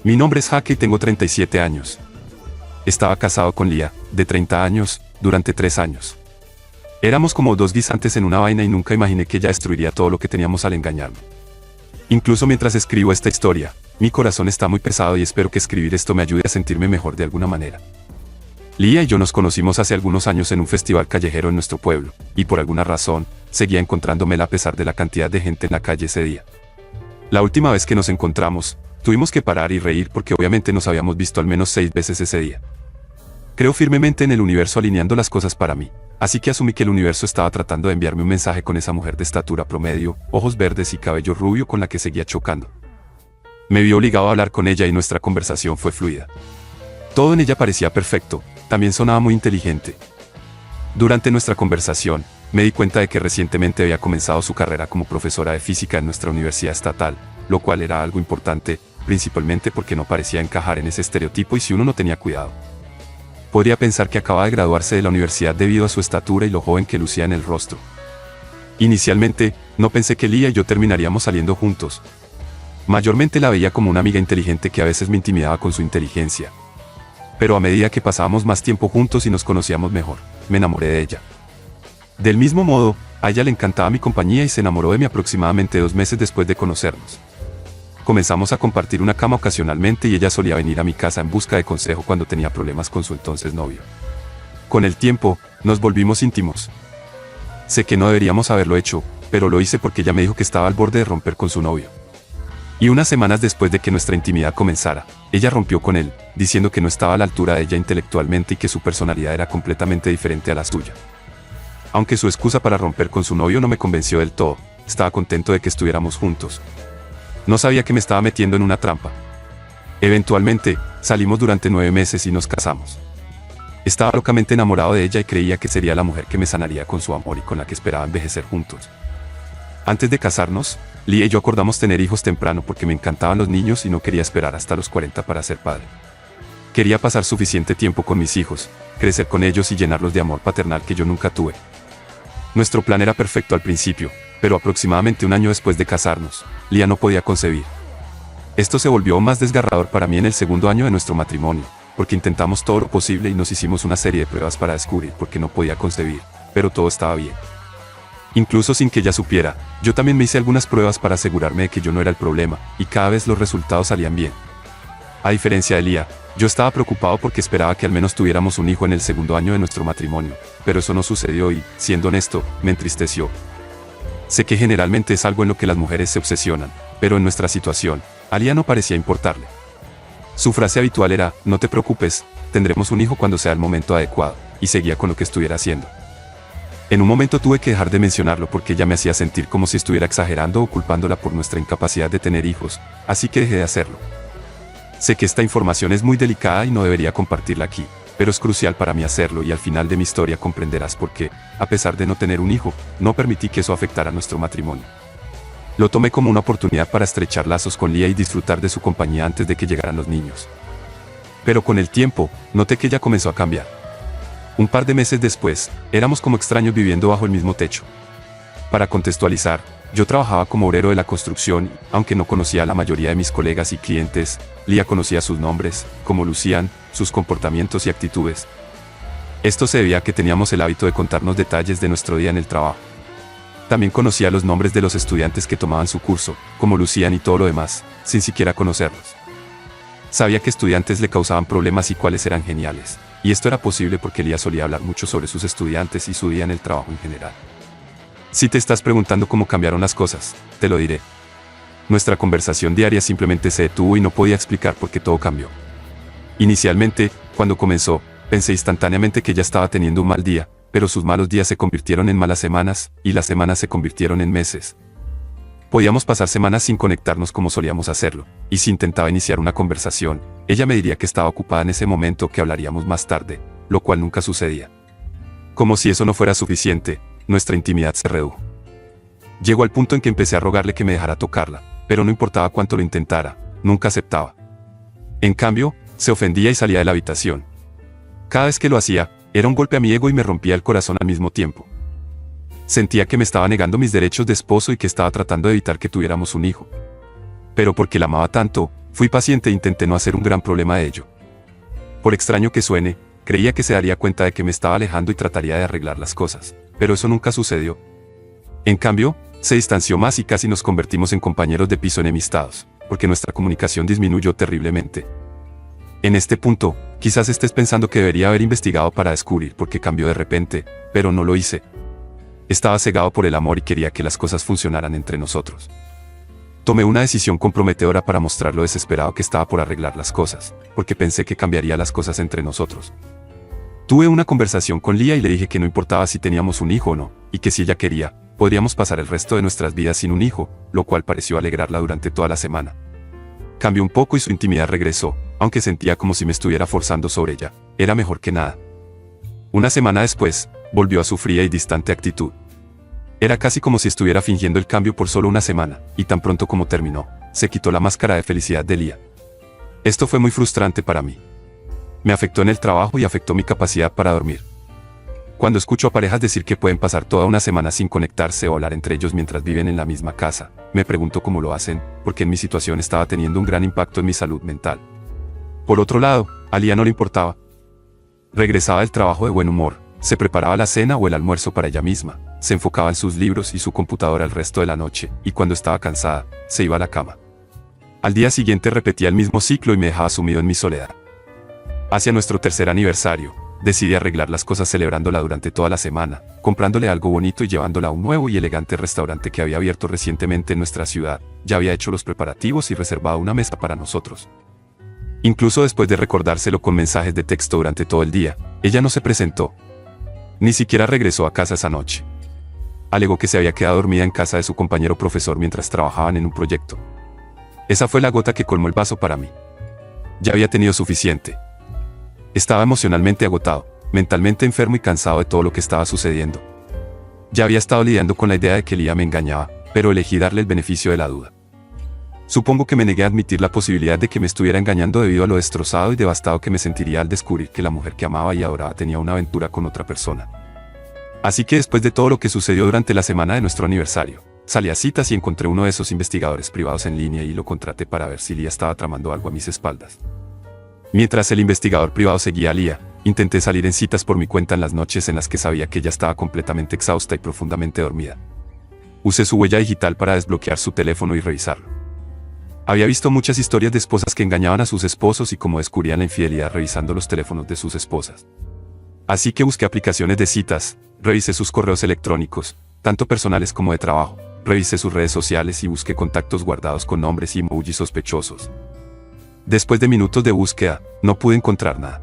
Mi nombre es Jaque y tengo 37 años. Estaba casado con Lía, de 30 años, durante 3 años. Éramos como dos guisantes en una vaina y nunca imaginé que ella destruiría todo lo que teníamos al engañarme. Incluso mientras escribo esta historia, mi corazón está muy pesado y espero que escribir esto me ayude a sentirme mejor de alguna manera. Lía y yo nos conocimos hace algunos años en un festival callejero en nuestro pueblo, y por alguna razón, seguía encontrándomela a pesar de la cantidad de gente en la calle ese día. La última vez que nos encontramos, tuvimos que parar y reír porque obviamente nos habíamos visto al menos 6 veces ese día. Creo firmemente en el universo alineando las cosas para mí, así que asumí que el universo estaba tratando de enviarme un mensaje con esa mujer de estatura promedio, ojos verdes y cabello rubio con la que seguía chocando. Me vi obligado a hablar con ella y nuestra conversación fue fluida. Todo en ella parecía perfecto, también sonaba muy inteligente. Durante nuestra conversación, me di cuenta de que recientemente había comenzado su carrera como profesora de física en nuestra universidad estatal, lo cual era algo importante, principalmente porque no parecía encajar en ese estereotipo y si uno no tenía cuidado. Podría pensar que acababa de graduarse de la universidad debido a su estatura y lo joven que lucía en el rostro. Inicialmente, no pensé que Lía y yo terminaríamos saliendo juntos. Mayormente la veía como una amiga inteligente que a veces me intimidaba con su inteligencia. Pero a medida que pasábamos más tiempo juntos y nos conocíamos mejor, me enamoré de ella. Del mismo modo, a ella le encantaba mi compañía y se enamoró de mí aproximadamente 2 meses después de conocernos. Comenzamos a compartir una cama ocasionalmente y ella solía venir a mi casa en busca de consejo cuando tenía problemas con su entonces novio. Con el tiempo, nos volvimos íntimos. Sé que no deberíamos haberlo hecho, pero lo hice porque ella me dijo que estaba al borde de romper con su novio. Y unas semanas después de que nuestra intimidad comenzara, ella rompió con él, diciendo que no estaba a la altura de ella intelectualmente y que su personalidad era completamente diferente a la suya. Aunque su excusa para romper con su novio no me convenció del todo, estaba contento de que estuviéramos juntos. No sabía que me estaba metiendo en una trampa. Eventualmente, salimos durante 9 meses y nos casamos. Estaba locamente enamorado de ella y creía que sería la mujer que me sanaría con su amor y con la que esperaba envejecer juntos. Antes de casarnos, Lía y yo acordamos tener hijos temprano porque me encantaban los niños y no quería esperar hasta los 40 para ser padre. Quería pasar suficiente tiempo con mis hijos, crecer con ellos y llenarlos de amor paternal que yo nunca tuve. Nuestro plan era perfecto al principio, pero aproximadamente 1 año después de casarnos, Lía no podía concebir. Esto se volvió más desgarrador para mí en el 2.º año de nuestro matrimonio, porque intentamos todo lo posible y nos hicimos una serie de pruebas para descubrir por qué no podía concebir, pero todo estaba bien. Incluso sin que ella supiera, yo también me hice algunas pruebas para asegurarme de que yo no era el problema, y cada vez los resultados salían bien. A diferencia de Lía, yo estaba preocupado porque esperaba que al menos tuviéramos un hijo en el 2.º año de nuestro matrimonio, pero eso no sucedió y, siendo honesto, me entristeció. Sé que generalmente es algo en lo que las mujeres se obsesionan, pero en nuestra situación, a Lía no parecía importarle. Su frase habitual era, no te preocupes, tendremos un hijo cuando sea el momento adecuado, y seguía con lo que estuviera haciendo. En un momento tuve que dejar de mencionarlo porque ella me hacía sentir como si estuviera exagerando o culpándola por nuestra incapacidad de tener hijos, así que dejé de hacerlo. Sé que esta información es muy delicada y no debería compartirla aquí, pero es crucial para mí hacerlo y al final de mi historia comprenderás por qué, a pesar de no tener un hijo, no permití que eso afectara nuestro matrimonio. Lo tomé como una oportunidad para estrechar lazos con Lía y disfrutar de su compañía antes de que llegaran los niños. Pero con el tiempo, noté que ella comenzó a cambiar. Un par de meses después, éramos como extraños viviendo bajo el mismo techo. Para contextualizar, yo trabajaba como obrero de la construcción y, aunque no conocía a la mayoría de mis colegas y clientes, Lía conocía sus nombres, cómo lucían, sus comportamientos y actitudes. Esto se debía a que teníamos el hábito de contarnos detalles de nuestro día en el trabajo. También conocía los nombres de los estudiantes que tomaban su curso, cómo lucían y todo lo demás, sin siquiera conocerlos. Sabía qué estudiantes le causaban problemas y cuáles eran geniales. Y esto era posible porque Lía solía hablar mucho sobre sus estudiantes y su día en el trabajo en general. Si te estás preguntando cómo cambiaron las cosas, te lo diré. Nuestra conversación diaria simplemente se detuvo y no podía explicar por qué todo cambió. Inicialmente, cuando comenzó, pensé instantáneamente que ella estaba teniendo un mal día, pero sus malos días se convirtieron en malas semanas, y las semanas se convirtieron en meses. Podíamos pasar semanas sin conectarnos como solíamos hacerlo, y si intentaba iniciar una conversación, ella me diría que estaba ocupada en ese momento o que hablaríamos más tarde, lo cual nunca sucedía. Como si eso no fuera suficiente, nuestra intimidad se redujo. Llegó al punto en que empecé a rogarle que me dejara tocarla, pero no importaba cuánto lo intentara, nunca aceptaba. En cambio, se ofendía y salía de la habitación. Cada vez que lo hacía, era un golpe a mi ego y me rompía el corazón al mismo tiempo. Sentía que me estaba negando mis derechos de esposo y que estaba tratando de evitar que tuviéramos un hijo. Pero porque la amaba tanto, Fui paciente e intenté no hacer un gran problema de ello. Por extraño que suene, creía que se daría cuenta de que me estaba alejando y trataría de arreglar las cosas, pero eso nunca sucedió. En cambio, se distanció más y casi nos convertimos en compañeros de piso enemistados, porque nuestra comunicación disminuyó terriblemente. En este punto, quizás estés pensando que debería haber investigado para descubrir por qué cambió de repente, pero no lo hice. Estaba cegado por el amor y quería que las cosas funcionaran entre nosotros. Tomé una decisión comprometedora para mostrar lo desesperado que estaba por arreglar las cosas, porque pensé que cambiaría las cosas entre nosotros. Tuve una conversación con Leah y le dije que no importaba si teníamos un hijo o no, y que si ella quería, podríamos pasar el resto de nuestras vidas sin un hijo, lo cual pareció alegrarla durante toda la semana. Cambió un poco y su intimidad regresó, aunque sentía como si me estuviera forzando sobre ella. Era mejor que nada. Una semana después, volvió a su fría y distante actitud. Era casi como si estuviera fingiendo el cambio por solo una semana, y tan pronto como terminó, se quitó la máscara de felicidad de Leah. Esto fue muy frustrante para mí. Me afectó en el trabajo y afectó mi capacidad para dormir. Cuando escucho a parejas decir que pueden pasar toda una semana sin conectarse o hablar entre ellos mientras viven en la misma casa, me pregunto cómo lo hacen, porque en mi situación estaba teniendo un gran impacto en mi salud mental. Por otro lado, a Leah no le importaba. Regresaba del trabajo de buen humor, se preparaba la cena o el almuerzo para ella misma, se enfocaba en sus libros y su computadora el resto de la noche, y cuando estaba cansada, se iba a la cama. Al día siguiente repetía el mismo ciclo y me dejaba sumido en mi soledad. Hacia nuestro tercer aniversario, decidí arreglar las cosas celebrándola durante toda la semana, comprándole algo bonito y llevándola a un nuevo y elegante restaurante que había abierto recientemente en nuestra ciudad. Ya había hecho los preparativos y reservado una mesa para nosotros. Incluso después de recordárselo con mensajes de texto durante todo el día, ella no se presentó. Ni siquiera regresó a casa esa noche. Alegó que se había quedado dormida en casa de su compañero profesor mientras trabajaban en un proyecto. Esa fue la gota que colmó el vaso para mí. Ya había tenido suficiente. Estaba emocionalmente agotado, mentalmente enfermo y cansado de todo lo que estaba sucediendo. Ya había estado lidiando con la idea de que Leah me engañaba, pero elegí darle el beneficio de la duda. Supongo que me negué a admitir la posibilidad de que me estuviera engañando debido a lo destrozado y devastado que me sentiría al descubrir que la mujer que amaba y adoraba tenía una aventura con otra persona. Así que después de todo lo que sucedió durante la semana de nuestro aniversario, salí a citas y encontré uno de esos investigadores privados en línea y lo contraté para ver si Leah estaba tramando algo a mis espaldas. Mientras el investigador privado seguía a Leah, intenté salir en citas por mi cuenta en las noches en las que sabía que ella estaba completamente exhausta y profundamente dormida. Usé su huella digital para desbloquear su teléfono y revisarlo. Había visto muchas historias de esposas que engañaban a sus esposos y cómo descubrían la infidelidad revisando los teléfonos de sus esposas. Así que busqué aplicaciones de citas, revisé sus correos electrónicos, tanto personales como de trabajo, revisé sus redes sociales y busqué contactos guardados con nombres y emojis sospechosos. Después de minutos de búsqueda, no pude encontrar nada.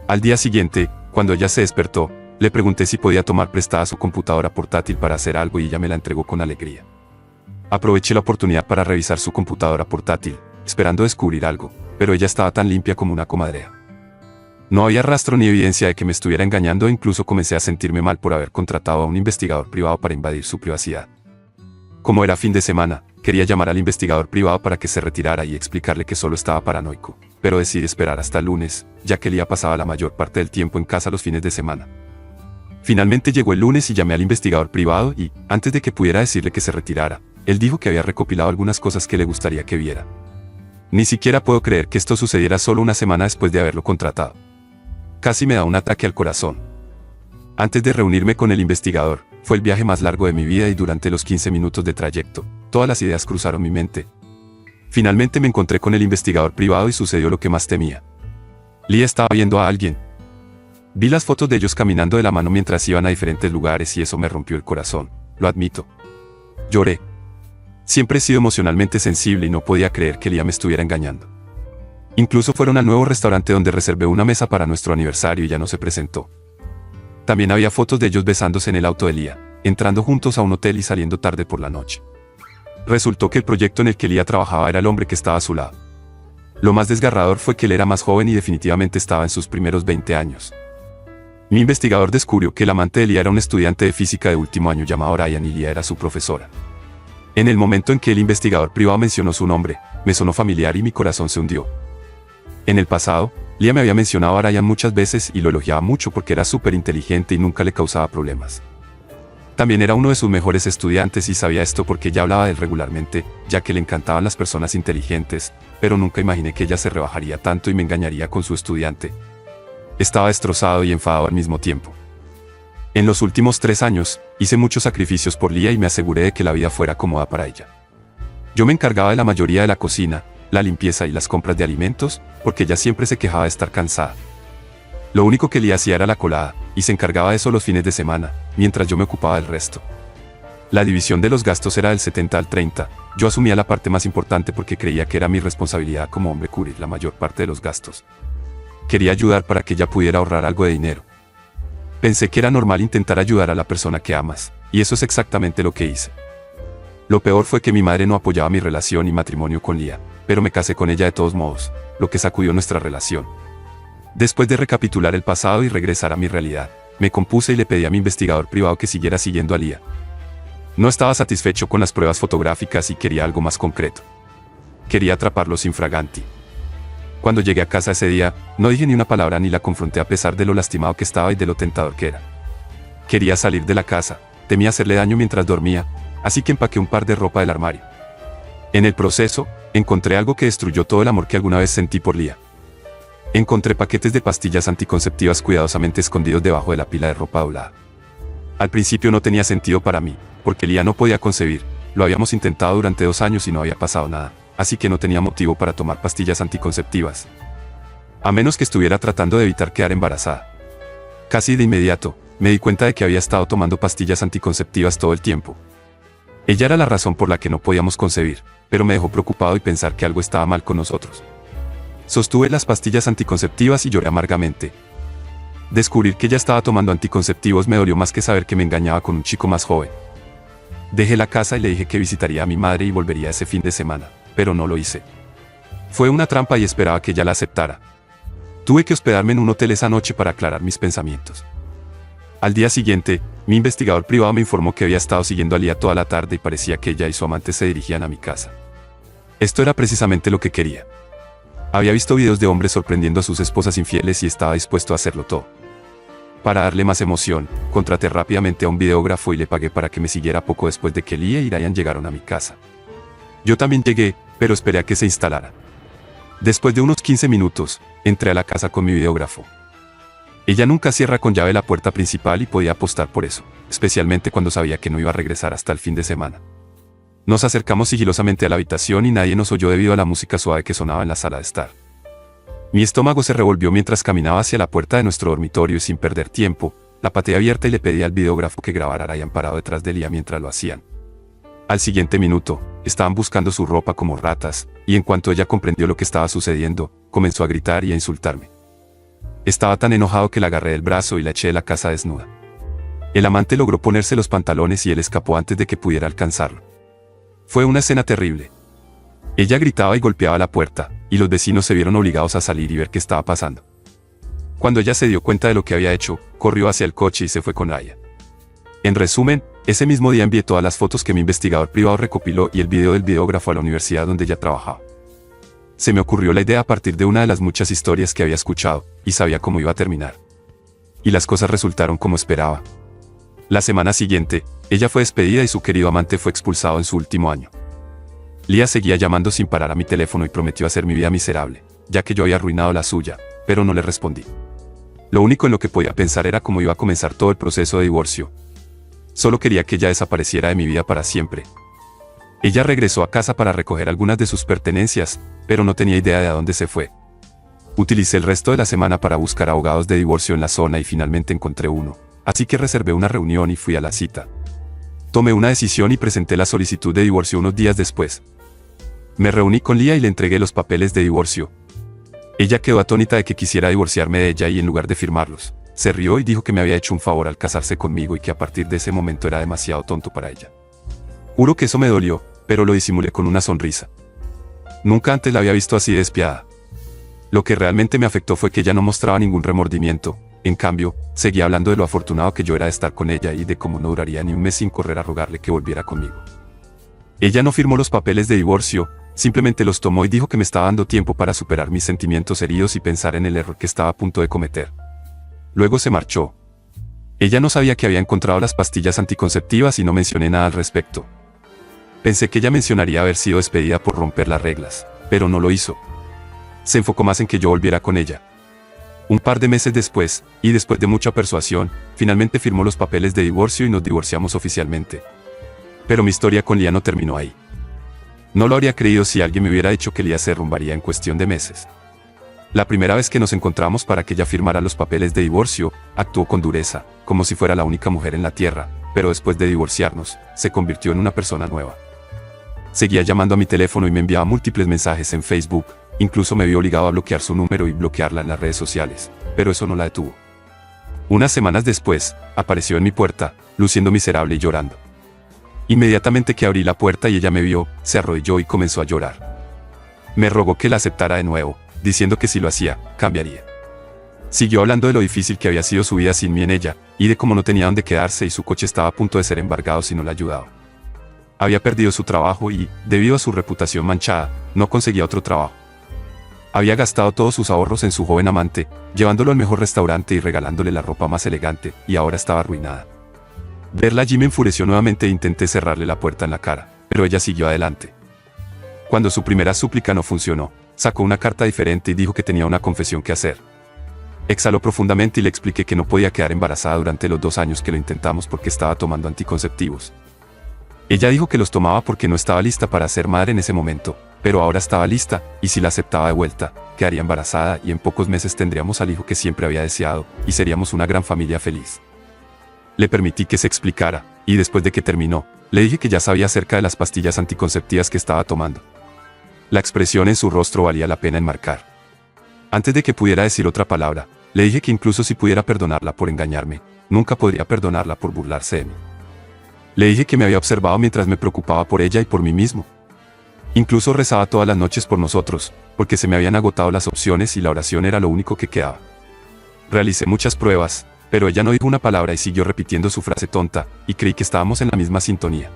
Al día siguiente, cuando ella se despertó, le pregunté si podía tomar prestada su computadora portátil para hacer algo y ella me la entregó con alegría. Aproveché la oportunidad para revisar su computadora portátil, esperando descubrir algo, pero ella estaba tan limpia como una comadrea. No había rastro ni evidencia de que me estuviera engañando e incluso comencé a sentirme mal por haber contratado a un investigador privado para invadir su privacidad. Como era fin de semana, quería llamar al investigador privado para que se retirara y explicarle que solo estaba paranoico, pero decidí esperar hasta el lunes, ya que Leah pasaba la mayor parte del tiempo en casa los fines de semana. Finalmente llegó el lunes y llamé al investigador privado y, antes de que pudiera decirle que se retirara, él dijo que había recopilado algunas cosas que le gustaría que viera. Ni siquiera puedo creer que esto sucediera solo una semana después de haberlo contratado. Casi me da un ataque al corazón. Antes de reunirme con el investigador, fue el viaje más largo de mi vida y durante los 15 minutos de trayecto, todas las ideas cruzaron mi mente. Finalmente me encontré con el investigador privado y sucedió lo que más temía. Leah estaba viendo a alguien. Vi las fotos de ellos caminando de la mano mientras iban a diferentes lugares y eso me rompió el corazón, lo admito. Lloré. Siempre he sido emocionalmente sensible y no podía creer que Leah me estuviera engañando. Incluso fueron al nuevo restaurante donde reservé una mesa para nuestro aniversario y ya no se presentó. También había fotos de ellos besándose en el auto de Leah, entrando juntos a un hotel y saliendo tarde por la noche. Resultó que el proyecto en el que Leah trabajaba era el hombre que estaba a su lado. Lo más desgarrador fue que él era más joven y definitivamente estaba en sus primeros 20 años. Mi investigador descubrió que el amante de Leah era un estudiante de física de último año llamado Ryan y Leah era su profesora. En el momento en que el investigador privado mencionó su nombre, me sonó familiar y mi corazón se hundió. En el pasado, Leah me había mencionado a Ryan muchas veces y lo elogiaba mucho porque era súper inteligente y nunca le causaba problemas. También era uno de sus mejores estudiantes y sabía esto porque ella hablaba de él regularmente, ya que le encantaban las personas inteligentes, pero nunca imaginé que ella se rebajaría tanto y me engañaría con su estudiante. Estaba destrozado y enfadado al mismo tiempo. En los últimos 3 años, hice muchos sacrificios por Lia y me aseguré de que la vida fuera cómoda para ella. Yo me encargaba de la mayoría de la cocina, la limpieza y las compras de alimentos, porque ella siempre se quejaba de estar cansada. Lo único que Lia hacía era la colada, y se encargaba de eso los fines de semana, mientras yo me ocupaba del resto. La división de los gastos era del 70 al 30, yo asumía la parte más importante porque creía que era mi responsabilidad como hombre cubrir la mayor parte de los gastos. Quería ayudar para que ella pudiera ahorrar algo de dinero. Pensé que era normal intentar ayudar a la persona que amas, y eso es exactamente lo que hice. Lo peor fue que mi madre no apoyaba mi relación y matrimonio con Lia, pero me casé con ella de todos modos, lo que sacudió nuestra relación. Después de recapitular el pasado y regresar a mi realidad, me compuse y le pedí a mi investigador privado que siguiera siguiendo a Lia. No estaba satisfecho con las pruebas fotográficas y quería algo más concreto. Quería atraparlos infraganti. Cuando llegué a casa ese día, no dije ni una palabra ni la confronté a pesar de lo lastimado que estaba y de lo tentador que era. Quería salir de la casa, temía hacerle daño mientras dormía, así que empaqué un par de ropa del armario. En el proceso, encontré algo que destruyó todo el amor que alguna vez sentí por Lia. Encontré paquetes de pastillas anticonceptivas cuidadosamente escondidos debajo de la pila de ropa doblada. Al principio no tenía sentido para mí, porque Lia no podía concebir, lo habíamos intentado durante 2 años y no había pasado nada, así que no tenía motivo para tomar pastillas anticonceptivas. A menos que estuviera tratando de evitar quedar embarazada. Casi de inmediato, me di cuenta de que había estado tomando pastillas anticonceptivas todo el tiempo. Ella era la razón por la que no podíamos concebir, pero me dejó preocupado y pensar que algo estaba mal con nosotros. Sostuve las pastillas anticonceptivas y lloré amargamente. Descubrir que ella estaba tomando anticonceptivos me dolió más que saber que me engañaba con un chico más joven. Dejé la casa y le dije que visitaría a mi madre y volvería ese fin de semana, pero no lo hice. Fue una trampa y esperaba que ella la aceptara. Tuve que hospedarme en un hotel esa noche para aclarar mis pensamientos. Al día siguiente, mi investigador privado me informó que había estado siguiendo a Lia toda la tarde y parecía que ella y su amante se dirigían a mi casa. Esto era precisamente lo que quería. Había visto videos de hombres sorprendiendo a sus esposas infieles y estaba dispuesto a hacerlo todo. Para darle más emoción, contraté rápidamente a un videógrafo y le pagué para que me siguiera poco después de que Lia y Ryan llegaron a mi casa. Yo también llegué, pero esperé a que se instalara. Después de unos 15 minutos, entré a la casa con mi videógrafo. Ella nunca cierra con llave la puerta principal y podía apostar por eso, especialmente cuando sabía que no iba a regresar hasta el fin de semana. Nos acercamos sigilosamente a la habitación y nadie nos oyó debido a la música suave que sonaba en la sala de estar. Mi estómago se revolvió mientras caminaba hacia la puerta de nuestro dormitorio y sin perder tiempo, la pateé abierta y le pedí al videógrafo que grabara a Ryan parado detrás de Lia mientras lo hacían. Al siguiente minuto, estaban buscando su ropa como ratas, y en cuanto ella comprendió lo que estaba sucediendo, comenzó a gritar y a insultarme. Estaba tan enojado que la agarré del brazo y la eché de la casa desnuda. El amante logró ponerse los pantalones y él escapó antes de que pudiera alcanzarlo. Fue una escena terrible. Ella gritaba y golpeaba la puerta, y los vecinos se vieron obligados a salir y ver qué estaba pasando. Cuando ella se dio cuenta de lo que había hecho, corrió hacia el coche y se fue con Ryan. En resumen, ese mismo día envié todas las fotos que mi investigador privado recopiló y el video del videógrafo a la universidad donde ella trabajaba. Se me ocurrió la idea a partir de una de las muchas historias que había escuchado, y sabía cómo iba a terminar. Y las cosas resultaron como esperaba. La semana siguiente, ella fue despedida y su querido amante fue expulsado en su último año. Lia seguía llamando sin parar a mi teléfono y prometió hacer mi vida miserable, ya que yo había arruinado la suya, pero no le respondí. Lo único en lo que podía pensar era cómo iba a comenzar todo el proceso de divorcio. Solo quería que ella desapareciera de mi vida para siempre. Ella regresó a casa para recoger algunas de sus pertenencias, pero no tenía idea de a dónde se fue. Utilicé el resto de la semana para buscar abogados de divorcio en la zona y finalmente encontré uno, así que reservé una reunión y fui a la cita. Tomé una decisión y presenté la solicitud de divorcio unos días después. Me reuní con Lia y le entregué los papeles de divorcio. Ella quedó atónita de que quisiera divorciarme de ella y en lugar de firmarlos, se rió y dijo que me había hecho un favor al casarse conmigo y que a partir de ese momento era demasiado tonto para ella. Juro que eso me dolió, pero lo disimulé con una sonrisa. Nunca antes la había visto así de despiadada. Lo que realmente me afectó fue que ella no mostraba ningún remordimiento. En cambio, seguía hablando de lo afortunado que yo era de estar con ella y de cómo no duraría ni un mes sin correr a rogarle que volviera conmigo. Ella no firmó los papeles de divorcio, simplemente los tomó y dijo que me estaba dando tiempo para superar mis sentimientos heridos y pensar en el error que estaba a punto de cometer. Luego se marchó. Ella no sabía que había encontrado las pastillas anticonceptivas y no mencioné nada al respecto. Pensé que ella mencionaría haber sido despedida por romper las reglas, pero no lo hizo. Se enfocó más en que yo volviera con ella. Un par de meses después, y después de mucha persuasión, finalmente firmó los papeles de divorcio y nos divorciamos oficialmente. Pero mi historia con Lía no terminó ahí. No lo habría creído si alguien me hubiera dicho que Lía se derrumbaría en cuestión de meses. La primera vez que nos encontramos para que ella firmara los papeles de divorcio, actuó con dureza, como si fuera la única mujer en la tierra, pero después de divorciarnos, se convirtió en una persona nueva. Seguía llamando a mi teléfono y me enviaba múltiples mensajes en Facebook, incluso me vi obligado a bloquear su número y bloquearla en las redes sociales, pero eso no la detuvo. Unas semanas después, apareció en mi puerta, luciendo miserable y llorando. Inmediatamente que abrí la puerta y ella me vio, se arrodilló y comenzó a llorar. Me rogó que la aceptara de nuevo, diciendo que si lo hacía, cambiaría. Siguió hablando de lo difícil que había sido su vida sin mí en ella, y de cómo no tenía dónde quedarse y su coche estaba a punto de ser embargado si no la ayudaba. Había perdido su trabajo y, debido a su reputación manchada, no conseguía otro trabajo. Había gastado todos sus ahorros en su joven amante, llevándolo al mejor restaurante y regalándole la ropa más elegante, y ahora estaba arruinada. Verla allí me enfureció nuevamente e intenté cerrarle la puerta en la cara, pero ella siguió adelante. Cuando su primera súplica no funcionó, sacó una carta diferente y dijo que tenía una confesión que hacer. Exhaló profundamente y le expliqué que no podía quedar embarazada durante los 2 años que lo intentamos porque estaba tomando anticonceptivos. Ella dijo que los tomaba porque no estaba lista para ser madre en ese momento, pero ahora estaba lista, y si la aceptaba de vuelta, quedaría embarazada y en pocos meses tendríamos al hijo que siempre había deseado, y seríamos una gran familia feliz. Le permití que se explicara, y después de que terminó, le dije que ya sabía acerca de las pastillas anticonceptivas que estaba tomando. La expresión en su rostro valía la pena enmarcar. Antes de que pudiera decir otra palabra, le dije que incluso si pudiera perdonarla por engañarme, nunca podría perdonarla por burlarse de mí. Le dije que me había observado mientras me preocupaba por ella y por mí mismo. Incluso rezaba todas las noches por nosotros, porque se me habían agotado las opciones y la oración era lo único que quedaba. Realicé muchas pruebas, pero ella no dijo una palabra y siguió repitiendo su frase tonta, y creí que estábamos en la misma sintonía.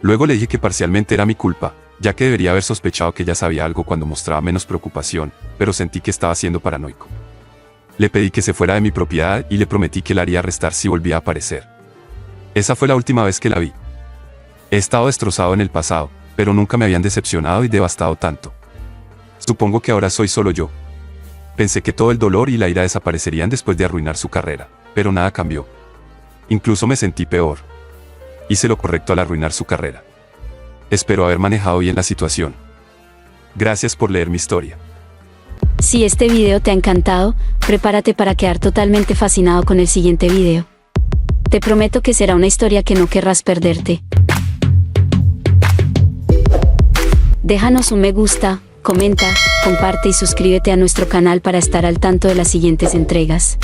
Luego le dije que parcialmente era mi culpa, ya que debería haber sospechado que ella sabía algo cuando mostraba menos preocupación, pero sentí que estaba siendo paranoico. Le pedí que se fuera de mi propiedad y le prometí que la haría arrestar si volvía a aparecer. Esa fue la última vez que la vi. He estado destrozado en el pasado, pero nunca me habían decepcionado y devastado tanto. Supongo que ahora soy solo yo. Pensé que todo el dolor y la ira desaparecerían después de arruinar su carrera, pero nada cambió. Incluso me sentí peor. Hice lo correcto al arruinar su carrera. Espero haber manejado bien la situación. Gracias por leer mi historia. Si este video te ha encantado, prepárate para quedar totalmente fascinado con el siguiente video. Te prometo que será una historia que no querrás perderte. Déjanos un me gusta, comenta, comparte y suscríbete a nuestro canal para estar al tanto de las siguientes entregas.